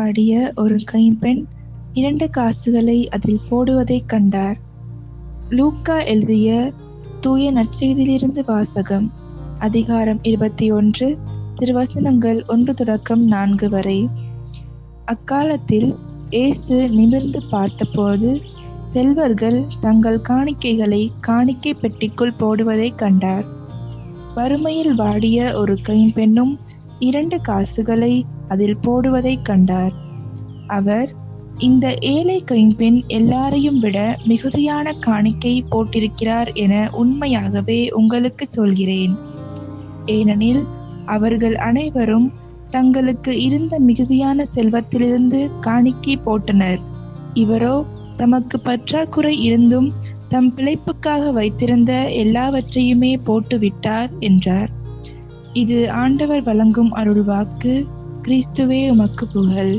வாடிய ஒரு கைம்பெண் 2 காசுகளை அதில் போடுவதைக் கண்டார். லூக்கா எழுதிய தூய நற்செய்தியிலிருந்து வாசகம். அதிகாரம் 21, திருவசனங்கள் 1 தொடக்கம் 4 வரை. அக்காலத்தில் இயேசு நிமிர்ந்து பார்த்தபோது செல்வர்கள் தங்கள் காணிக்கைகளை காணிக்கை பெட்டிக்குள் போடுவதைக் கண்டார். வறுமையில் வாடிய ஒரு கைம்பெண்ணும் 2 காசுகளை அதில் போடுவதைக் கண்டார். அவர், இந்த ஏழை கைம்பெண் எல்லாரையும் விட மிகுதியான காணிக்கை போட்டிருக்கிறார் என உண்மையாகவே உங்களுக்கு சொல்கிறேன். ஏனெனில் அவர்கள் அனைவரும் தங்களுக்கு இருந்த மிகுதியான செல்வத்திலிருந்து காணிக்கை போட்டனர். இவரோ தமக்கு பற்றாக்குறை இருந்தும் தம் பிழைப்புக்காக வைத்திருந்த எல்லாவற்றையுமே போட்டுவிட்டார் என்றார். இது ஆண்டவர் வழங்கும் அருள்வாக்கு. கிறிஸ்துவே உமக்கு புகழ்.